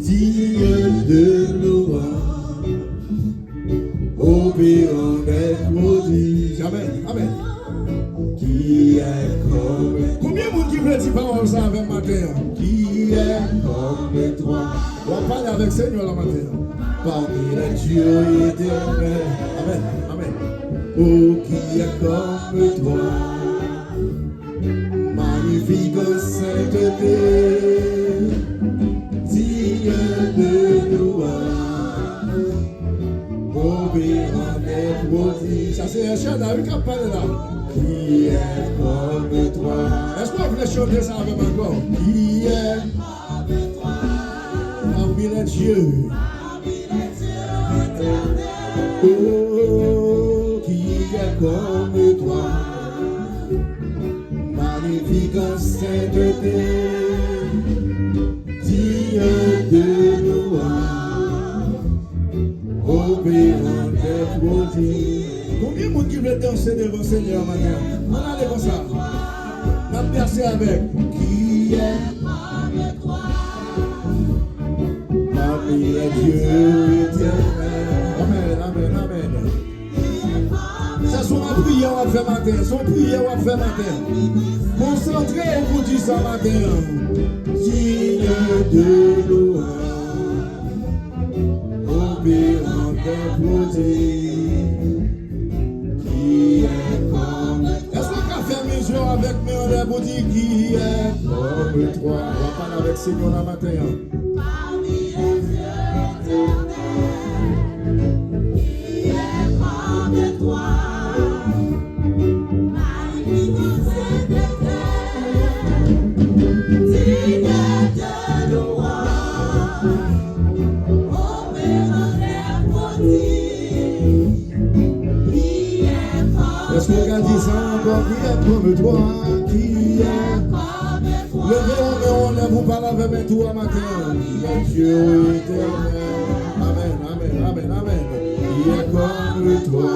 Dieu de louange, opérant des prodiges. Amen, amen. Qui est comme... Combien de monde qui veut dire parole ça avec matin? Qui est comme toi? On va parler avec Seigneur la matin. Parmi les dieux éternels. Amen, amen. Oh, qui est comme toi? Magnifique sainteté, digne de louange, opérant des prodiges. Ça c'est un chant David qui a parlé là. Qui est comme toi? Est-ce qu'on peut chanter ça avec encore? Qui est comme toi? Parmi les dieux. Oh, qui est comme toi? Magnifique en sainteté, digne de louange, opérant des prodiges. Combien de monde qui veut danser devant le Seigneur maintenant? On a allé comme ça. On a percé avec. Qui est comme toi? Parmi les dieux éternels. Amen, amen, amen. Ça son prière on va faire matin. Son prière on va faire matin. Concentrez vous dit ça matin. Digne de louange, opérant des prodiges. Est-ce qu'on peut faire mes yeux avec mes honneurs pour dire qui est comme toi? On va parler avec Seigneur la matin. Parmi les dieux éternels, qui est comme toi? Magnifique sainteté, digne de louange, opérant des prodiges. Est-ce qu'on a dit ça encore? Qui est comme toi? Qui est comme toi? Levez-vous, mais on vous parle avec mes tours à matin. Le Dieu éternel. Amen, amen, amen, amen. Qui est comme toi?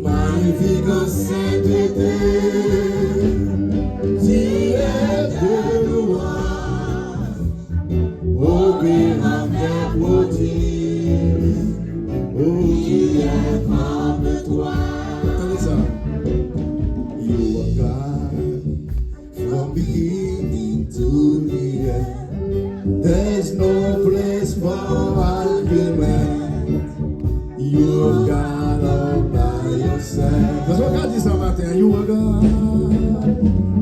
Magnifique sainteté, digne de louange, opérant des prodiges. Oh, qui est comme toi? Attendez ça. You are God from beginning to the end. There's no place for argument. You are God all by yourself. That's what God dit ce matin. You are God.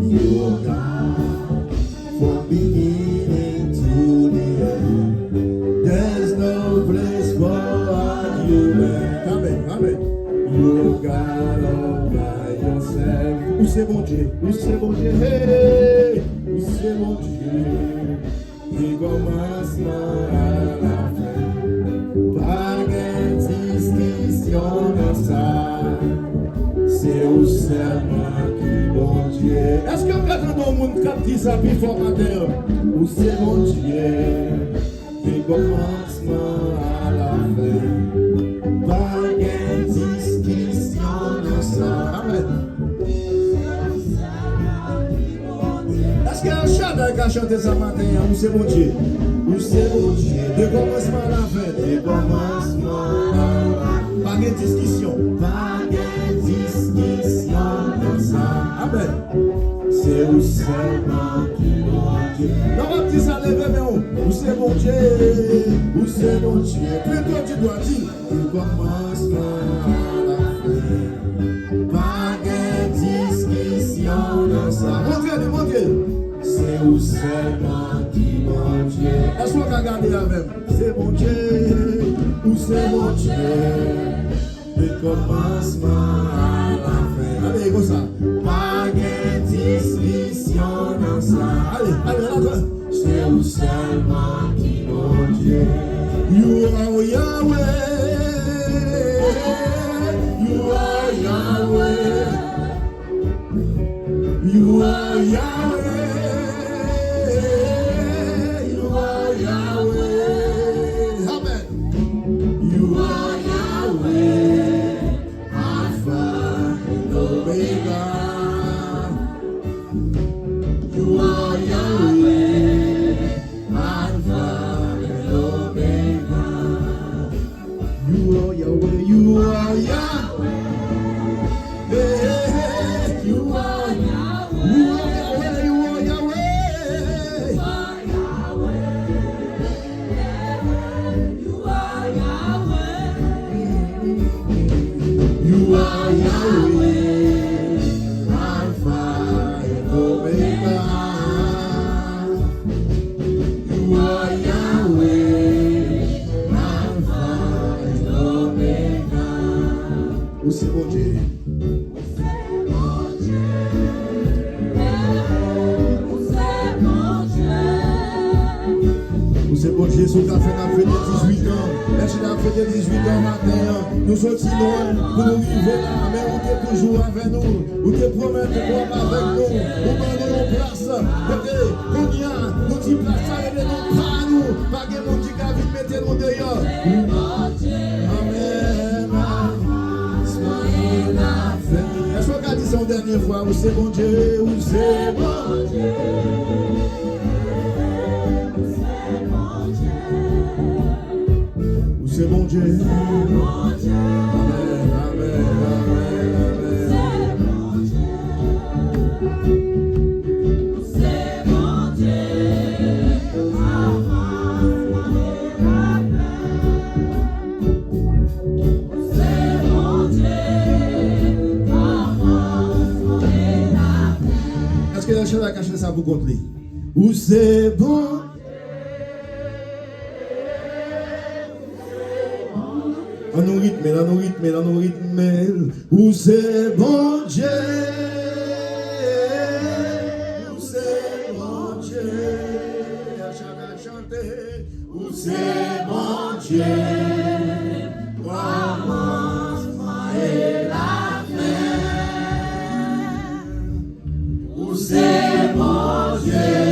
You are God from beginning to the end. There's no place for argument. Amen, amen. You got all by yourself. Où c'est mon Dieu? Où c'est mon Dieu? Hey! Où c'est mon Dieu? Du commencement à la fin. Pas de discussion dans ça. C'est où seulement qui mon Dieu. Est-ce que vous attendez au monde qui dit ça plus fort matin? Où c'est mon Dieu? Du commencement à la fin. Pas de discussion dans ça. Amen. Est-ce qu'il y a un chant qui a chanté ça matin? Où c'est mon Dieu? Où c'est mon Dieu? De commencement à la fin. De commencement à la fin. Pas de discussion. Pas de discussion dans ça. Amen. C'est où seulement qui mon Dieu. Non, on dit ça, levez mais où c'est mon Dieu? Où c'est mon Dieu? Plutôt tu dois dire. Du commencement à la fin. Pas de discussion dans ça. Mon Dieu. C'est où seulement qui mon Dieu. Est-ce qu'on va regarder la même? C'est mon Dieu. Où c'est mon Dieu? Du commencement à la fin. Allez, comme ça. Pas de discussion dans ça. Allez, là. C'est où seulement qui mon Dieu. You are Yahweh. You are Yahweh. You are Yahweh. You are Yahweh. Amen. You are Yahweh. Alpha and Omega. You are Yahweh. Alpha c'est bon Dieu, sous ta fait 18 ans. Merci d'avoir fait 18 ans matin. Nous sommes si loin pour nous vivre là, mais on est toujours avec nous. On te promet de voir avec nous. On va nous en place. Côté, on y a, nous t'y place à aider nous, pas nous. Pas que mon Dieu qui a vite mettez nous dehors. Amen. Est-ce qu'on a dit ça une dernière fois? Où c'est bon Dieu, où c'est bon Dieu. C'est bon Dieu. Amen, amen, amen, amen. C'est bon Dieu. C'est bon Dieu. Est-ce que la chose a caché ça pour compter? Où c'est bon? À nos rythmes, où c'est bon Dieu, où c'est bon Dieu, à chacun chanter, où c'est bon Dieu, commencement et la fin, où c'est bon Dieu.